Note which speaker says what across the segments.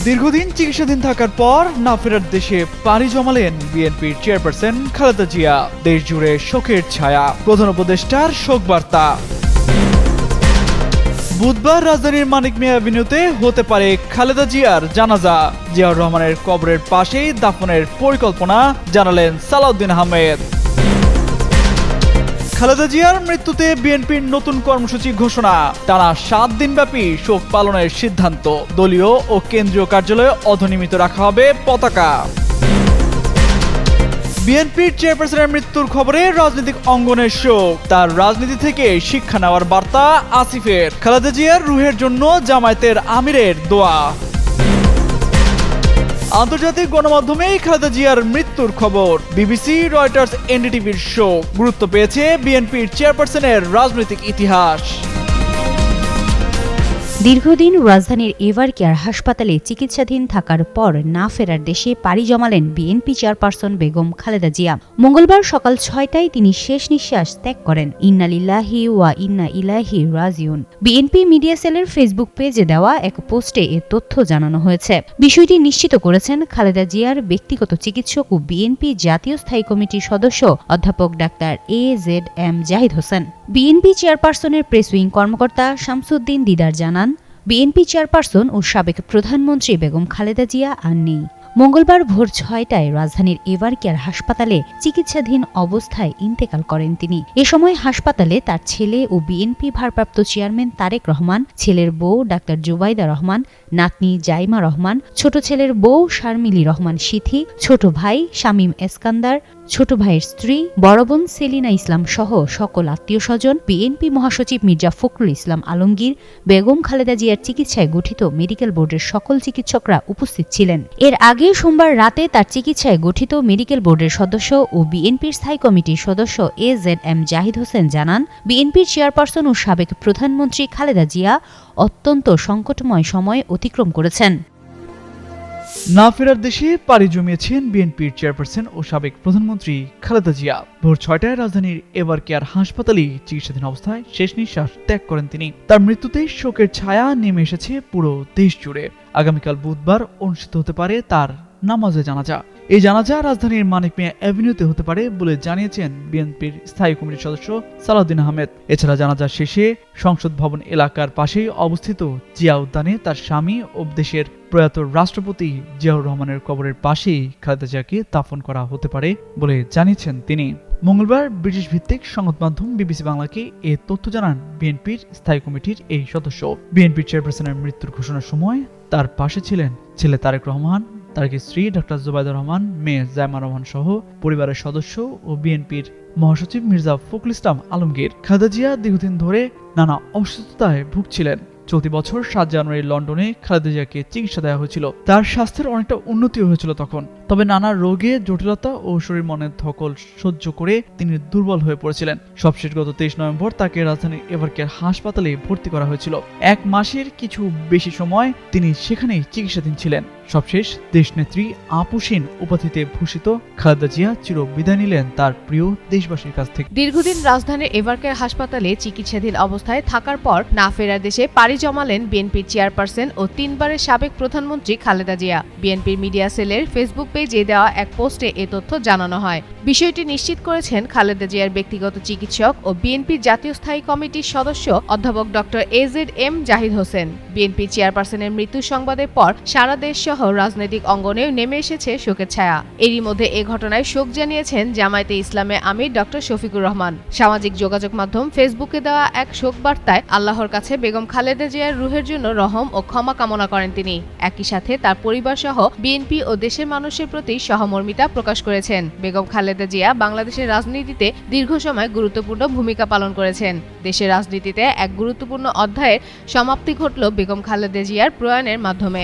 Speaker 1: দীর্ঘদিন চিকিৎসাধীন থাকার পর না ফেরার দেশে পাড়ি জমালেন বিএনপির চেয়ারপারসন খালেদা জিয়া। দেশ জুড়ে শোকের ছায়া, প্রধান উপদেষ্টার শোক বার্তা। বুধবার রাজধানীর মানিক মিয়া অ্যাভিনিউতে হতে পারে খালেদা জিয়ার জানাজা। জিয়াউর রহমানের কবরের পাশেই দাফনের পরিকল্পনা জানালেন সালাউদ্দিন আহমেদ। খালেদা জিয়ার মৃত্যুতে বিএনপির নতুন কর্মসূচি ঘোষণা, টানা 7 দিনব্যাপী শোক পালনের সিদ্ধান্ত। দলীয় ও কেন্দ্রীয় কার্যালয়ে অধনিমিত রাখা হবে পতাকা। বিএনপির চেয়ারপারসনের মৃত্যুর খবরে রাজনৈতিক অঙ্গনের শোক, তার রাজনীতি থেকে শিক্ষা নেওয়ার বার্তা আসিফের। খালেদা জিয়ার রুহের জন্য জামায়াতের আমিরের দোয়া। আন্তর্জাতিক গণমাধ্যমে খালেদা জিয়ার মৃত্যুর খবর, বিবিসি, রয়টার্স, এনডিটিভির শোক। গুরুত্ব পেয়েছে বিএনপির চেয়ারপারসনের রাজনৈতিক ইতিহাস।
Speaker 2: দীর্ঘদিন রাজধানীর এভারকেয়ার হাসপাতালে চিকিৎসাধীন থাকার পর না ফেরার দেশে পাড়ি জমালেন বিএনপি চেয়ারপারসন বেগম খালেদা জিয়া। মঙ্গলবার সকাল 6টায় তিনি শেষ নিঃশ্বাস ত্যাগ করেন। ইন্না লিল্লাহি ওয়া ইন্না ইলাইহি রাজিউন। বিএনপি মিডিয়া সেলের ফেসবুক পেজে দেওয়া এক পোস্টে এ তথ্য জানানো হয়েছে। বিষয়টি নিশ্চিত করেছেন খালেদা জিয়ার ব্যক্তিগত চিকিৎসক ও বিএনপি জাতীয় স্থায়ী কমিটির সদস্য অধ্যাপক doctor AZM Zahid Hossain. BNP চেয়ারপারসনের প্রেস উইং কর্মকর্তা শামসুদ্দিন দিদার জানান, বিএনপি চেয়ারপারসন ও সাবেক প্রধানমন্ত্রী বেগম খালেদা জিয়া আর নেই। মঙ্গলবার ভোর 6টায় রাজধানীর এভারকেয়ার হাসপাতালে চিকিৎসাধীন অবস্থায় ইন্তেকাল করেন তিনি। এ সময় হাসপাতালে তার ছেলে ও বিএনপি ভারপ্রাপ্ত চেয়ারম্যান তারেক রহমান, ছেলের বউ ডাক্তার জুবাইদা রহমান, নাতনি জাইমা রহমান, ছোট ছেলের বউ শারমিলি রহমান সিথি, ছোট ভাই শামীম এসকান্দার, ছোট ভাইয়ের স্ত্রী, বড় বোন সেলিনা ইসলাম সহ সকল আত্মীয় স্বজন, বিএনপি মহাসচিব মির্জা ফখরুল ইসলাম আলমগীর, বেগম খালেদা জিয়ার চিকিৎসায় গঠিত মেডিকেল বোর্ডের সকল চিকিৎসকরা উপস্থিত ছিলেন। এর আগে সোমবার রাতে তার চিকিৎসায় গঠিত মেডিকেল বোর্ডের সদস্য ও বিএনপির স্থায়ী কমিটির সদস্য AZM জাহিদ হোসেন জানান, বিএনপির চেয়ারপারসন ও সাবেক প্রধানমন্ত্রী খালেদা জিয়া অত্যন্ত সংকটময় সময় অতিক্রম করেছেন।
Speaker 1: না ফেরার দেশে পাড়ি জমিয়েছেন বিএনপির চেয়ারপারসন ও সাবেক প্রধানমন্ত্রী খালেদা জিয়া। ভোর 6টায় রাজধানীর এভারকেয়ার হাসপাতালে চিকিৎসাধীন অবস্থায় শেষ নিঃশ্বাস ত্যাগ করেন তিনি। তার মৃত্যুতে শোকের ছায়া নেমে এসেছে পুরো দেশ জুড়ে। আগামীকাল বুধবার অনুষ্ঠিত হতে পারে তার নামাজে জানাজা। এই জানাজা রাজধানীর মানিক মিয়া অ্যাভিনিউতে হতে পারে বলে জানিয়েছেন বিএনপির স্থায়ী কমিটির সদস্য সালাউদ্দিন আহমেদ। এছাড়া জানাজা শেষে সংসদ ভবন এলাকার পাশেই অবস্থিত জিয়া উদ্যানে তার স্বামী ও দেশের প্রয়াত রাষ্ট্রপতি জিয়াউর রহমানের কবরের পাশেই খালেদা জিয়াকে দাফন করা হতে পারে বলে জানিয়েছেন তিনি। মঙ্গলবার ব্রিটিশ ভিত্তিক সংবাদ মাধ্যম বিবিসি বাংলাকে এ তথ্য জানান বিএনপির স্থায়ী কমিটির এই সদস্য। বিএনপির চেয়ারপারসনের মৃত্যুর ঘোষণার সময় তার পাশে ছিলেন ছেলে তারেক রহমান, তারেকের স্ত্রী ডক্টর জুবাইদা রহমান, মেয়ে জাইমা রহমান সহ পরিবারের সদস্য ও বিএনপির মহাসচিব মির্জা ফখরুল ইসলাম আলমগীর। খালেদা জিয়া দীর্ঘদিন ধরে নানা অসুস্থতায় ভুগছিলেন। চলতি বছর 7 জানুয়ারি লন্ডনে খালেদা জিয়াকে চিকিৎসা দেওয়া হয়েছিল। তার স্বাস্থ্যের অনেকটা উন্নতি হয়েছিল তখন, তবে নানা রোগে জটিলতা ও শরীর মনের ধকল সহ্য করে তিনি দুর্বল হয়ে পড়েছিলেন। সবশেষ গত 23 নভেম্বর তাকে রাজধানীর এভারকেয়ার হাসপাতালে ভর্তি করা হয়েছিল। 1 মাসের কিছু বেশি সময় তিনি সেখানেই চিকিৎসাধীন ছিলেন। সবশেষ দেশনেত্রী আপুসিন উপাধিতে ভূষিত খালেদা জিয়া চির বিদায় নিলেন তার প্রিয় দেশবাসীর কাছ থেকে।
Speaker 3: দীর্ঘদিন রাজধানীর এভারকেয়ার হাসপাতালে চিকিৎসাধীন অবস্থায় থাকার পর না ফেরার দেশে পাড়ি জমালেন বিএনপির চেয়ারপারসন ও 3 বারের সাবেক প্রধানমন্ত্রী খালেদা জিয়া। বিএনপির মিডিয়া সেলের ফেসবুক পেজে দেওয়া এক পোস্টে এ তথ্য জানানো হয়। বিষয়টি নিশ্চিত করেছেন খালেদা জিয়ার ব্যক্তিগত চিকিৎসক ও বিএনপির জাতীয় স্থায়ী কমিটির সদস্য অধ্যাপক doctor AZM Zahid Hossain. BNP চেয়ারপারসনের মৃত্যুর সংবাদের পর সারা দেশ সহ রাজনৈতিক অঙ্গনেও নেমে এসেছে শোকের ছায়া। এরই মধ্যে এ ঘটনায় শোক জানিয়েছেন জামায়াতে ইসলামে আমির ডক্টর শফিকুর রহমান। সামাজিক যোগাযোগ মাধ্যম ফেসবুকে দেওয়া এক শোক বার্তায় আল্লাহর কাছে বেগম খালেদা জিয়ার রুহের জন্য রহম ও ক্ষমা কামনা করেন তিনি। একই সাথে তার পরিবার সহ বিএনপি ও দেশের মানুষের প্রতি সহমর্মিতা প্রকাশ করেছেন। বেগম খালেদা জিয়া বাংলাদেশের রাজনীতিতে দীর্ঘ সময় গুরুত্বপূর্ণ ভূমিকা পালন করেছেন। দেশের রাজনীতিতে এক গুরুত্বপূর্ণ অধ্যায়ের সমাপ্তি ঘটল বেগম খালেদা জিয়ার প্রয়াণের মাধ্যমে।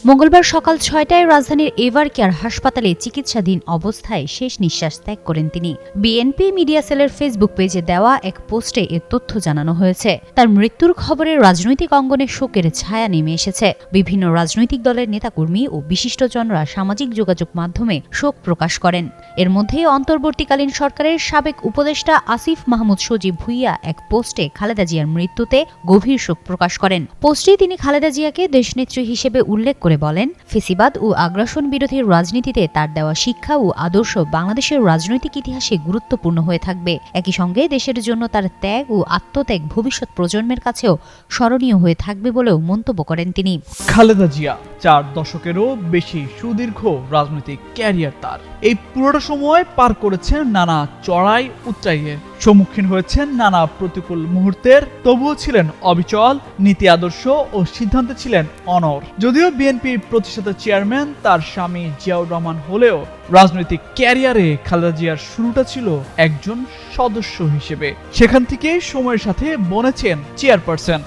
Speaker 2: মঙ্গলবার সকাল 6টায় রাজধানীর এভার কেয়ার হাসপাতালে চিকিৎসাধীন অবস্থায় শেষ নিঃশ্বাস ত্যাগ করেন তিনি। বিএনপি মিডিয়া সেলের ফেসবুক পেজে দেওয়া এক পোস্টে এ তথ্য জানানো হয়েছে। তার মৃত্যুর খবরে রাজনৈতিক অঙ্গনে শোকের ছায়া নেমে এসেছে। বিভিন্ন রাজনৈতিক দলের নেতাকর্মী ও বিশিষ্টজনরা সামাজিক যোগাযোগ মাধ্যমে শোক প্রকাশ করেন। এর মধ্যে অন্তর্বর্তীকালীন সরকারের সাবেক উপদেষ্টা আসিফ মাহমুদ সজীব ভুইয়া এক পোস্টে খালেদা জিয়ার মৃত্যুতে গভীর শোক প্রকাশ করেন। পোস্টে তিনি খালেদা জিয়াকে দেশনেত্রী হিসেবে উল্লেখ করে বলেন, ফেসিবাদ ও আগ্রাসন বিরোধী রাজনীতিতে তার দেওয়া শিক্ষা ও আদর্শ বাংলাদেশের রাজনৈতিক ইতিহাসে গুরুত্বপূর্ণ হয়ে থাকবে। একই সঙ্গে দেশের জন্য তার ত্যাগ ও আত্মত্যাগ ভবিষ্যৎ প্রজন্মের কাছেও স্মরণীয় হয়ে থাকবে বলেও মন্তব্য করেন তিনি।
Speaker 1: খালেদা জিয়া 4 দশকেরও বেশি সুদীর্ঘ রাজনৈতিক ক্যারিয়ার তার। এই পুরোটা সময় পার করেছেন নানা চড়াই উতরাইয়ের, সম্মুখীন হয়েছেন নানা প্রতিকূল মুহূর্তের, তবুও ছিলেন অবিচল, নীতি আদর্শ ও সিদ্ধান্তে ছিলেন অনড়। যদিও বিএনপির প্রতিষ্ঠাতা চেয়ারম্যান তার স্বামী জিয়াউর রহমান হলেও রাজনৈতিক ক্যারিয়ারে খালেদা জিয়ার শুরুটা ছিল একজন সদস্য হিসেবে। সেখান থেকে সময়ের সাথে বনেছেন চেয়ারপারসন।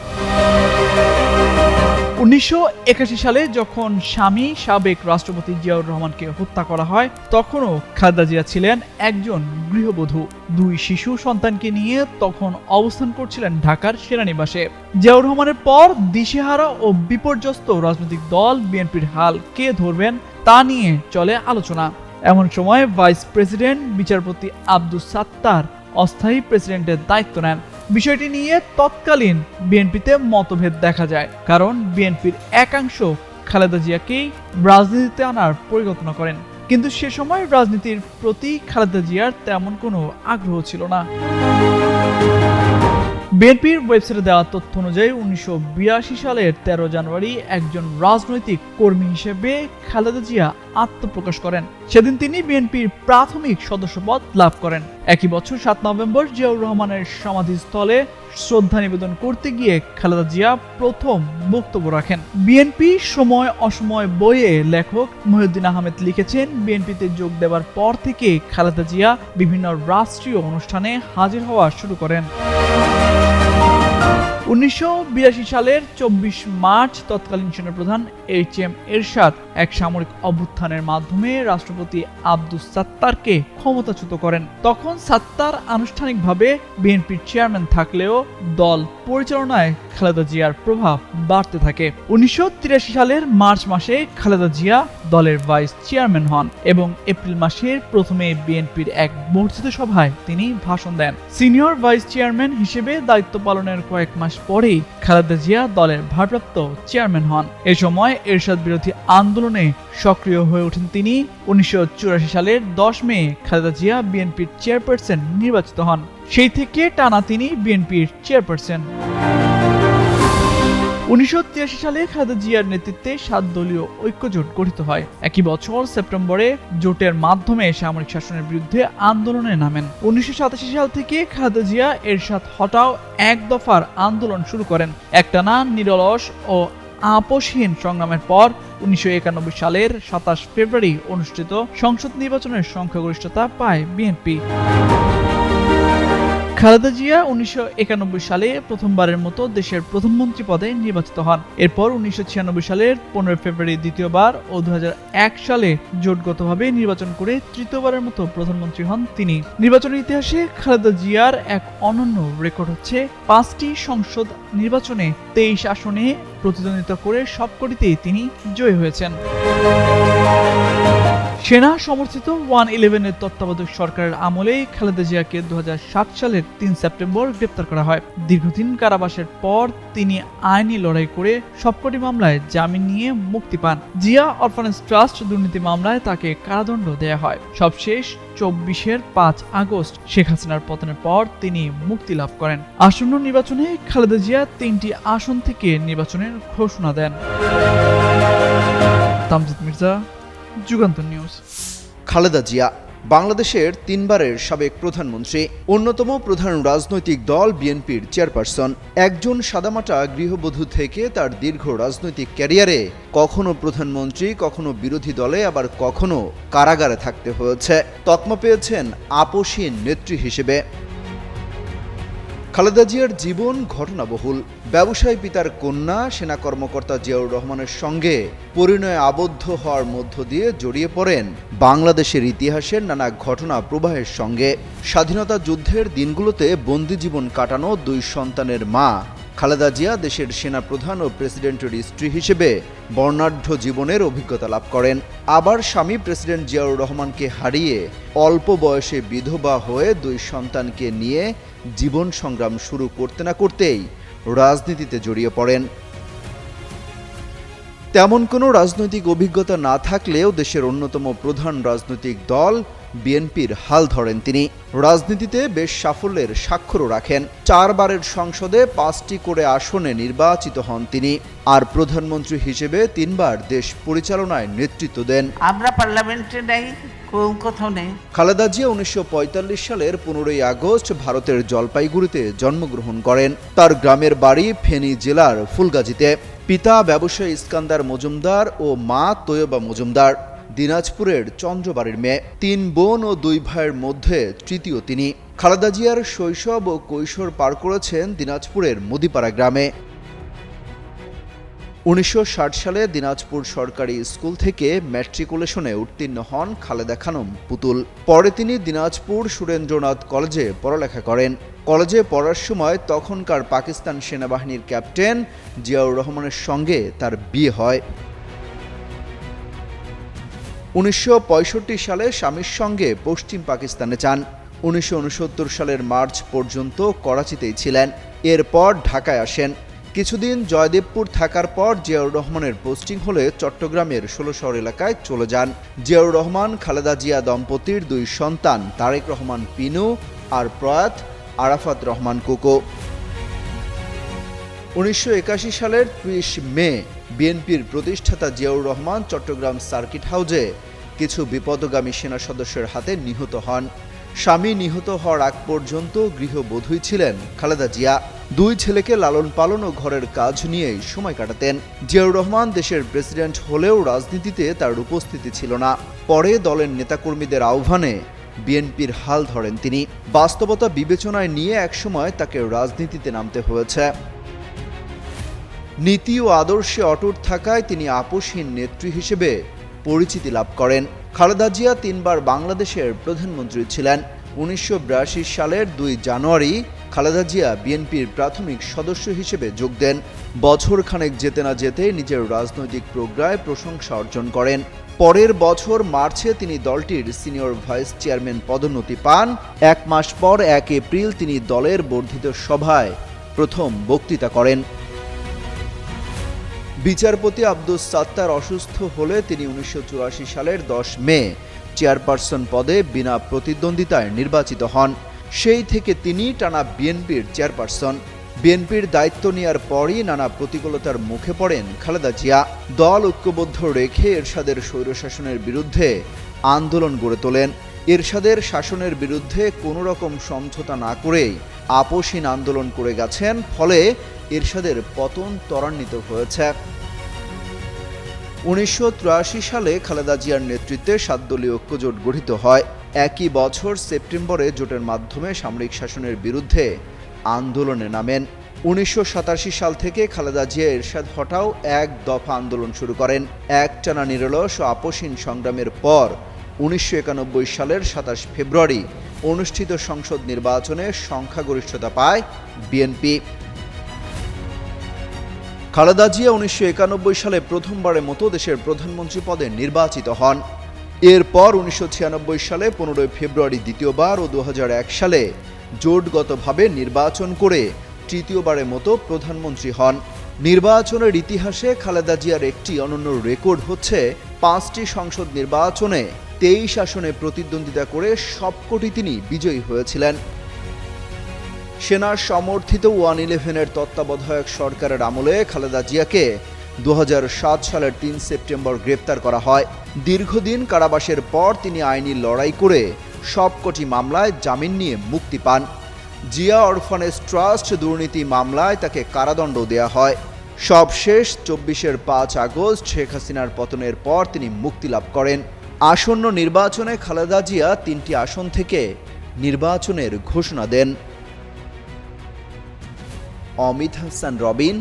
Speaker 1: 1981 সালে যখন স্বামী সাবেক রাষ্ট্রপতি জিয়াউর রহমানকে হত্যা করা হয়, তখনও খালেদা জিয়া ছিলেন একজন গৃহবধূ। 2 শিশু সন্তানকে নিয়ে তখন অবস্থান করছিলেন ঢাকার সেনানিবাসে। জিয়াউর রহমানের পর দিশেহারা ও বিপর্যস্ত রাজনৈতিক দল বিএনপির হাল কে ধরবেন তা নিয়ে চলে আলোচনা। এমন সময় ভাইস প্রেসিডেন্ট বিচারপতি আব্দুস সাত্তার অস্থায়ী প্রেসিডেন্টের দায়িত্ব নেন। বিষয়টি নিয়ে তৎকালীন বিএনপিতে মতভেদ দেখা যায়, কারণ বিএনপির একাংশ খালেদা জিয়াকেই রাজনীতিতে আনার পরিকল্পনা করেন, কিন্তু সে সময় রাজনীতির প্রতি খালেদা জিয়ার তেমন কোনো আগ্রহ ছিল না। বিএনপির ওয়েবসাইটে দেওয়া তথ্য অনুযায়ী 1982 সালের 13 জানুয়ারি একজন রাজনৈতিক কর্মী হিসেবে খালেদা জিয়া আত্মপ্রকাশ করেন। সেদিন তিনি বিএনপির প্রাথমিক সদস্যপদ লাভ করেন। একই বছর 7 নভেম্বর জিয়াউর রহমানের সমাধিস্থলে শ্রদ্ধা নিবেদন করতে গিয়ে খালেদা জিয়া প্রথম বক্তব্য রাখেন। বিএনপি সময় অসময় বইয়ে লেখক মহিউদ্দিন আহমেদ লিখেছেন, বিএনপিতে যোগ দেওয়ার পর থেকে খালেদা জিয়া বিভিন্ন রাষ্ট্রীয় অনুষ্ঠানে হাজির হওয়া শুরু করেন। 1982 সালের 24 মার্চ তৎকালীন সেনাপ্রধান HM এরশাদ এক সামরিক অভ্যুত্থানের মাধ্যমে রাষ্ট্রপতি আব্দুস সাত্তারকে ক্ষমতাচ্যুত করেন। তখন সাত্তার আনুষ্ঠানিকভাবে বিএনপির চেয়ারম্যান থাকলেও দল পরিচালনায় খালেদা জিয়ার প্রভাব বাড়তে থাকে। 1983 সালের মার্চ মাসে খালেদা জিয়া দলের ভাইস চেয়ারম্যান হন এবং এপ্রিল মাসের প্রথমে বিএনপির এক বর্ধিত সভায় তিনি ভাষণ দেন। সিনিয়র ভাইস চেয়ারম্যান হিসেবে দায়িত্ব পালনের কয়েক মাস পরেই খালেদা জিয়া দলের ভারপ্রাপ্ত চেয়ারম্যান হন। এ সময় এরশাদ বিরোধী আন্দোলনে সক্রিয় হয়ে ওঠেন তিনি। 1984 সালের 10 মে খালেদা জিয়া বিএনপির চেয়ারপারসন নির্বাচিত হন। সেই থেকে টানা তিনি বিএনপির চেয়ারপারসন। 1983 সালে খালেদা জিয়ার নেতৃত্বে 7 দলীয় ঐক্যজোট গঠিত হয়। একই বছর সেপ্টেম্বরে জোটের মাধ্যমে সামরিক শাসনের বিরুদ্ধে আন্দোলনে নামেন। 1987 সাল থেকে খালেদা জিয়া এরশাদ হটাও এক দফার আন্দোলন শুরু করেন। একটানা নিরলস ও আপোষহীন সংগ্রামের পর 1991 সালের 27 ফেব্রুয়ারি অনুষ্ঠিত সংসদ নির্বাচনের সংখ্যাগরিষ্ঠতা পায় বিএনপি। খালেদা জিয়া 1991 সালে প্রথমবারের মতো দেশের প্রধানমন্ত্রী পদে নির্বাচিত হন। এরপর 1996 সালের 15 ফেব্রুয়ারি দ্বিতীয়বার ও 2001 সালে জোটগতভাবে নির্বাচন করে তৃতীয়বারের মতো প্রধানমন্ত্রী হন তিনি। নির্বাচনের ইতিহাসে খালেদা জিয়ার এক অনন্য রেকর্ড হচ্ছে 5টি সংসদ নির্বাচনে 23 আসনে প্রতিদ্বন্দ্বিতা করে সবকটিতেই তিনি জয়ী হয়েছেন। সেনা সমর্থিত 111 এর তত্ত্বাবধায়ক সরকারের আমলে খালেদা জিয়াকে 2007 সালের 3 সেপ্টেম্বর গ্রেপ্তার করা হয়। দীর্ঘদিন কারাবাসের পর তিনি আইনি লড়াই করে সবকটি মামলায় জামিন নিয়ে মুক্তি পান। জিয়া অরফানেজ ট্রাস্ট দুর্নীতি মামলায় তাকে কারাদণ্ড দেয়া হয়। সবশেষ 24-এর 5 আগস্ট শেখ হাসিনার পতনের পর তিনি মুক্তি লাভ করেন। আসন্ন নির্বাচনে খালেদা জিয়া 3টি আসন থেকে নির্বাচনের ঘোষণা দেন। তামজিদ মির্জা, যুগান্তর নিউজ।
Speaker 4: খালেদা জিয়া বাংলাদেশের 3বারের সাবেক প্রধানমন্ত্রী, অন্যতম প্রধান রাজনৈতিক দল বিএনপির চেয়ারপারসন। একজন সাদামাটা গৃহবধূ থেকে তার দীর্ঘ রাজনৈতিক ক্যারিয়ারে কখনো প্রধানমন্ত্রী, কখনো বিরোধী দলে, আবার কখনো কারাগারে থাকতে হয়েছে। তকমা পেয়েছেন আপোষহীন নেত্রী হিসেবে। খালেদা জিয়ার জীবন ঘটনাবহুল। ব্যবসায়ী পিতার কন্যা সেনা কর্মকর্তা জিয়াউর রহমানের সঙ্গে পরিণয়ে আবদ্ধ হওয়ার মধ্য দিয়ে জড়িয়ে পড়েন বাংলাদেশের ইতিহাসের নানা ঘটনা প্রবাহের সঙ্গে। স্বাধীনতা যুদ্ধের দিনগুলোতে বন্দি জীবন কাটানো 2 সন্তানের মা খালেদা জিয়া দেশের সেনাপ্রধান ও প্রেসিডেন্টের স্ত্রী হিসেবে বর্ণাঢ্য জীবনের অভিজ্ঞতা লাভ করেন। আবার স্বামী প্রেসিডেন্ট জিয়াউর রহমানকে হারিয়ে অল্প বয়সে বিধবা হয়ে 2 সন্তানকে নিয়ে জীবন সংগ্রাম শুরু করতে না করতেই রাজনীতিতে জড়িয়ে পড়েন। তেমন কোনো রাজনৈতিক অভিজ্ঞতা না থাকলেও দেশের অন্যতম প্রধান রাজনৈতিক দল বিএনপির হাল ধরেন তিনি। রাজনীতিতে বেশ সাফল্যের স্বাক্ষরও রাখেন। 4 বারের সংসদে 5টি করে আসনে নির্বাচিত হন তিনি। আর প্রধানমন্ত্রী হিসেবে 3 বার দেশ পরিচালনায় নেতৃত্ব দেন।
Speaker 5: আমরা পার্লামেন্টে নাই, কোথাও নেই।
Speaker 4: খালেদা জিয়া 1945 সালের 15ই আগস্ট ভারতের জলপাইগুড়িতে জন্মগ্রহণ করেন। তার গ্রামের বাড়ি ফেনী জেলার ফুলগাজীতে। পিতা ব্যবসায়ী ইস্কান্দার মজুমদার ও মা তৈয়বা মজুমদার। দিনাজপুরের চন্দ্রবাড়ির মেয়ে। 3 বোন ও 2 ভাইয়ের মধ্যে তৃতীয় তিনি। খালেদা জিয়ার শৈশব ও কৈশোর পার করেছেন দিনাজপুরের মুদিপাড়া গ্রামে। 1960 সালে দিনাজপুর সরকারি স্কুল থেকে ম্যাট্রিকুলেশনে উত্তীর্ণ হন খালেদা খানম পুতুল। পরে তিনি দিনাজপুর সুরেন্দ্রনাথ কলেজে পড়ালেখা করেন। কলেজে পড়ার সময় তখনকার পাকিস্তান সেনাবাহিনীর ক্যাপ্টেন জিয়াউর রহমানের সঙ্গে তার বিয়ে হয়। 1965 সালে স্বামীর সঙ্গে পশ্চিম পাকিস্তানে যান। 1969 সালের মার্চ পর্যন্ত করাচিতেই ছিলেন। এরপর ঢাকায় আসেন। কিছুদিন জয়দেবপুর থাকার পর জিয়াউর রহমানের পোস্টিং হলে চট্টগ্রামের 16 এলাকায় চলে যান। জিয়াউর রহমান খালেদা জিয়া দম্পতির 2 সন্তান তারেক রহমান পিনু আর প্রয়াত আরাফাত রহমান কোকো। 1981 সালের 30 মে বিএনপির প্রতিষ্ঠাতা জিয়াউর রহমান চট্টগ্রাম সার্কিট হাউজে কিছু বিপদগামী সেনা সদস্যের হাতে নিহত হন। স্বামী নিহত হওয়ার আগ পর্যন্ত গৃহবধূই ছিলেন খালেদা জিয়া। 2 ছেলেকে লালন পালন ও ঘরের কাজ নিয়েই সময় কাটাতেন। জিয়াউর রহমান দেশের প্রেসিডেন্ট হলেও রাজনীতিতে তার উপস্থিতি ছিল না। পরে দলের নেতাকর্মীদের আহ্বানে বিএনপির হাল ধরেন তিনি। বাস্তবতা বিবেচনায় নিয়ে একসময় তাকে রাজনীতিতে নামতে হয়েছে। নীতি ও আদর্শে অটুট থাকায় তিনি আপোষহীন নেত্রী হিসেবে পরিচিতি লাভ করেন। খালেদা জিয়া 3 বার বাংলাদেশের প্রধানমন্ত্রী ছিলেন। 1982 সালের 2 জানুয়ারি খালেদা জিয়া বিএনপির প্রাথমিক সদস্য হিসেবে যোগ দেন। বছর খানেক যেতে না যেতে নিজের রাজনৈতিক প্রজ্ঞায় প্রশংসা অর্জন করেন। পরের বছর মার্চে তিনি দলটির সিনিয়র ভাইস চেয়ারম্যান পদোন্নতি পান। 1 মাস পর 1 এপ্রিল তিনি দলের বর্ধিত সভায় প্রথম বক্তৃতা করেন। বিচারপতি আব্দুস সাত্তার অসুস্থ হলে তিনি 1984 সালের 10 মে চেয়ারপারসন পদে বিনা প্রতিদ্বন্দ্বিতায় নির্বাচিত হন। সেই থেকে তিনি টানা বিএনপির চেয়ারপারসন। বিএনপির দায়িত্ব নেওয়ার পরই নানা প্রতিকূলতার মুখে পড়েন খালেদা জিয়া। দল ঐক্যবদ্ধ রেখে এরশাদের স্বৈরশাসনের বিরুদ্ধে আন্দোলন গড়ে তোলেন। এরশাদের শাসনের বিরুদ্ধে কোনো রকম সমঝোতা না করেই আপোষহীন আন্দোলন করে গেছেন। ফলে এরশাদের পতন ত্বরান্বিত হয়েছে। 1983 সালে খালেদা জিয়ার নেতৃত্বে 7 দলীয় ঐক্যজোট গঠিত হয়। একই বছর সেপ্টেম্বরে জোটের মাধ্যমে সামরিক শাসনের বিরুদ্ধে আন্দোলনে নামেন। 1987 সাল থেকে খালেদা জিয়া এরশাদ হটাও 1 দফা আন্দোলন শুরু করেন। একটানা নিরলস ও আপোষহীন সংগ্রামের পর 1991 সালের 27 ফেব্রুয়ারি অনুষ্ঠিত সংসদ নির্বাচনে সংখ্যাগরিষ্ঠতা পায় বিএনপি। খালেদা জিয়া 1991 সালে প্রথমবারের মতো দেশের প্রধানমন্ত্রী পদে নির্বাচিত হন। এরপর 1996 সালে 15 ফেব্রুয়ারি দ্বিতীয়বার ও 2001 সালে জোটগতভাবে নির্বাচন করে তৃতীয়বারের মতো প্রধানমন্ত্রী হন। নির্বাচনের ইতিহাসে খালেদা জিয়ার একটি অনন্য রেকর্ড হচ্ছে 5টি সংসদ নির্বাচনে 23 আসনে প্রতিদ্বন্দ্বিতা করে সবকটি তিনি বিজয়ী হয়েছিলেন। সেনার সমর্থিত 111-এর তত্ত্বাবধায়ক সরকারের আমলে খালেদা জিয়াকে 2007 সালের 3 সেপ্টেম্বর গ্রেপ্তার করা হয়। দীর্ঘদিন কারাবাসের পর তিনি আইনি লড়াই করে সবকটি মামলায় জামিন নিয়ে মুক্তি পান। জিয়া অরফানেজ ট্রাস্ট দুর্নীতি মামলায় তাকে কারাদণ্ড দেয়া হয়। সবশেষ 24-এর 5 আগস্ট শেখ হাসিনার পতনের পর তিনি মুক্তি লাভ করেন। আসন্ন নির্বাচনে খালেদা জিয়া 3টি আসন থেকে নির্বাচনের ঘোষণা দেন। অমিত হাসান রবিন,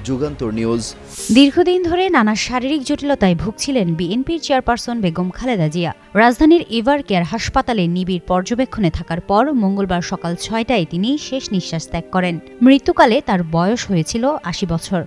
Speaker 4: যুগান্তর নিউজ।
Speaker 2: দীর্ঘদিন ধরে নানা শারীরিক জটিলতায় ভুগছিলেন বিএনপির চেয়ারপারসন বেগম খালেদা জিয়া। রাজধানীর এভার কেয়ার হাসপাতালে নিবিড় পর্যবেক্ষণে থাকার পর মঙ্গলবার সকাল 6টায় তিনি শেষ নিঃশ্বাস ত্যাগ করেন। মৃত্যুকালে তার বয়স হয়েছিল ৮০ বছর।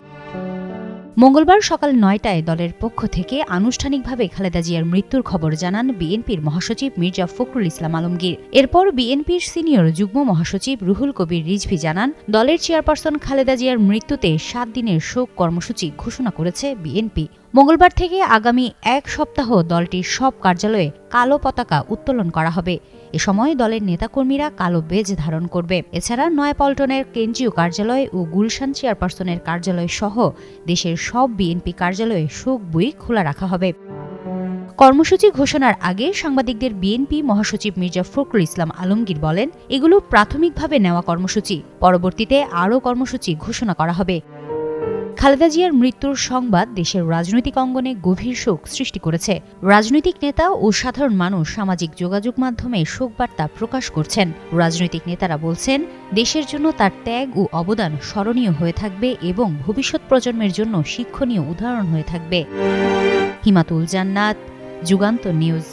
Speaker 2: মঙ্গলবার সকাল 9টায় দলের পক্ষ থেকে আনুষ্ঠানিকভাবে খালেদা জিয়ার মৃত্যুর খবর জানান বিএনপির মহাসচিব মির্জা ফখরুল ইসলাম আলমগীর। এরপর বিএনপির সিনিয়র যুগ্ম মহাসচিব রুহুল কবির রিজভী জানান, দলের চেয়ারপারসন খালেদা জিয়ার মৃত্যুতে 7 দিনের শোক কর্মসূচি ঘোষণা করেছে বিএনপি। মঙ্গলবার থেকে আগামী 1 সপ্তাহ দলটির সব কার্যালয়ে কালো পতাকা উত্তোলন করা হবে। এ সময় দলের নেতাকর্মীরা কালো বেজ ধারণ করবে। এছাড়া নয়াপল্টনের কেন্দ্রীয় কার্যালয় ও গুলশান চেয়ারপারসনের কার্যালয় সহ দেশের সব বিএনপি কার্যালয়ে শোক বই খোলা রাখা হবে। কর্মসূচি ঘোষণার আগে সাংবাদিকদের বিএনপি মহাসচিব মির্জা ফখরুল ইসলাম আলমগীর বলেন, এগুলো প্রাথমিকভাবে নেওয়া কর্মসূচি, পরবর্তীতে আরও কর্মসূচি ঘোষণা করা হবে। খালেদা জিয়ার মৃত্যুর সংবাদ দেশের রাজনৈতিক অঙ্গনে গভীর শোক সৃষ্টি করেছে। রাজনৈতিক নেতা ও সাধারণ মানুষ সামাজিক যোগাযোগ মাধ্যমে শোকবার্তা প্রকাশ করছেন। রাজনৈতিক নেতারা বলছেন, দেশের জন্য তার ত্যাগ ও অবদান স্মরণীয় হয়ে থাকবে এবং ভবিষ্যৎ প্রজন্মের জন্য শিক্ষণীয় উদাহরণ হয়ে থাকবে। হিমাতুল জান্নাত, যুগান্তর নিউজ।